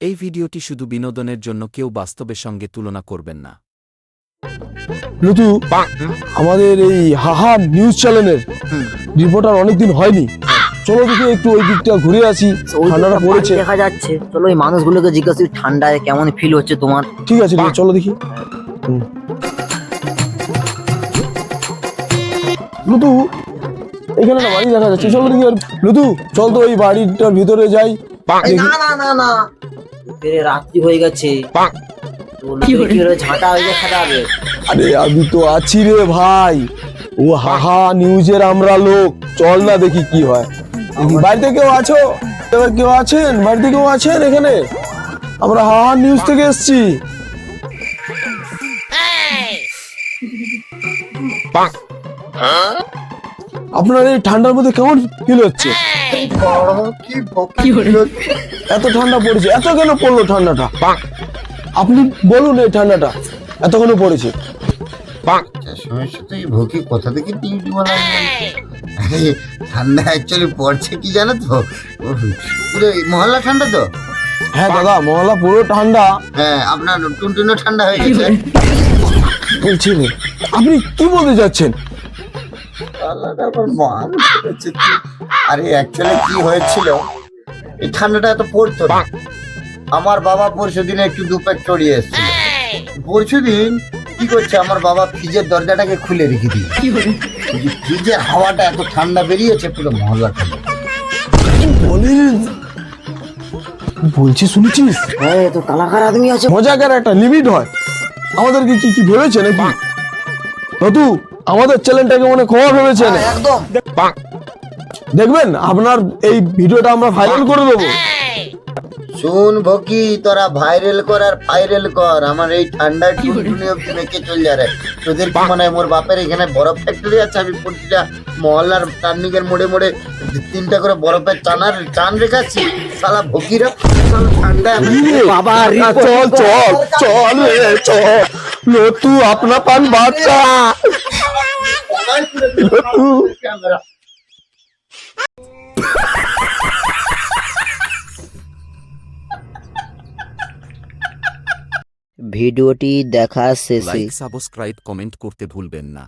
এই ভিডিওটি শুধু বিনোদনের জন্য, কেউ বাস্তবের সঙ্গে তুলনা করবেন না। লুতু, আমাদের এই হাহা নিউজ চ্যানেলের রিপোর্টার অনেকদিন হয়নি, চলো দেখি একটু ওই দিকটা ঘুরে আসি। ঠান্ডাটা পড়েছে, দেখা যাচ্ছে। চলো এই মানুষগুলোকে জিজ্ঞাসা করি ঠান্ডায় কেমন ফিল হচ্ছে তোমার। ঠিক আছে চলো দেখি। লুতু, এখানে না বাড়ি দেখা যাচ্ছে, চলো দেখি। আর লুতু, চল তো ওই বাড়িটার ভিতরে যাই। এই না না না না, ফিরে রাত্রি হয়ে গেছে, ঝাঁটা হয়ে গেছে। আরে আমি তো আছি রে ভাই, ও হাহা নিউজের আমরা লোক, চল না দেখি কি হয়। বাড়িতে কেউ আছো? এবার কেউ আছেন? বাড়িতে কেউ আছেন? এখানে আমরা হাহা নিউজ থেকে এসেছি। আপনার এই ঠান্ডার মধ্যে কেমন ফিল হচ্ছে? এত ঠান্ডা পড়েছে, এত কেন পড়লো ঠান্ডাটা? আপনি বলুন, এই ঠান্ডাটা এত কেন পড়েছে? সমস্যা তো এই ভোকি কোথা থেকে টিউটি বানাই। ঠান্ডা অ্যাকচুয়ালি পড়ছে কি জানো তো, পুরো মহল্লা ঠান্ডা তো। হ্যাঁ দাদা, মহল্লা পুরো ঠান্ডা। হ্যাঁ, আপনার টুনটুনও ঠান্ডা হয়ে গেছে। বলছি রে, আপনি কি বলতে যাচ্ছেন? আরে অ্যাকচুয়ালি কি হয়েছিল, এই ঠান্ডাটা এত পড়তো না। আমার বাবা পরশু দিনে একটু দুপ্যাক চড়িয়ে এসেছিল। পরশু দিন কি করছে, আমার বাবা ফ্রিজের দরজাটাকে খুলে রেখে দিয়ে, ফ্রিজের হাওয়াটা এত ঠান্ডা বেরিয়েছে, পুরো মহল্লা ঠান্ডা। বলেন, বলছি শুনেছিস? হ্যাঁ, তো কালাকার আদমি আছে। মজাকার একটা লিমিট হয়। আমাদেরকে কি কি ভেবেছে নাকি? নতু, আমাদের চ্যানেলটাকে মনে খবর ভেবেছে না। একদম দেখবেন, আপনার এই ভিডিওটা আমরা ভাইরাল করে দেবো। শুন ভকি, তোরা ভাইরাল কর আর ফাইরাল কর, আমার এই ঠান্ডায় টুনটুনি অব্দি মেকে চল যা রে। তোদের কি মনে হয় মোর বাপের এখানে বরফ ফ্যাক্টরি আছে? আমি প্রতিটা মহল্লার টার্নিং এর মোড়ে মোড়ে 3টা করে বরফের চান রেখাচ্ছি। শালা ভকিরা ঠান্ডা বাবা, চল চল চল রে চল। নতু, আপনা পান বাচ্চা। নতু, ভিডিওটি দেখা শেষে লাইক, সাবস্ক্রাইব, কমেন্ট করতে ভুলবেন না।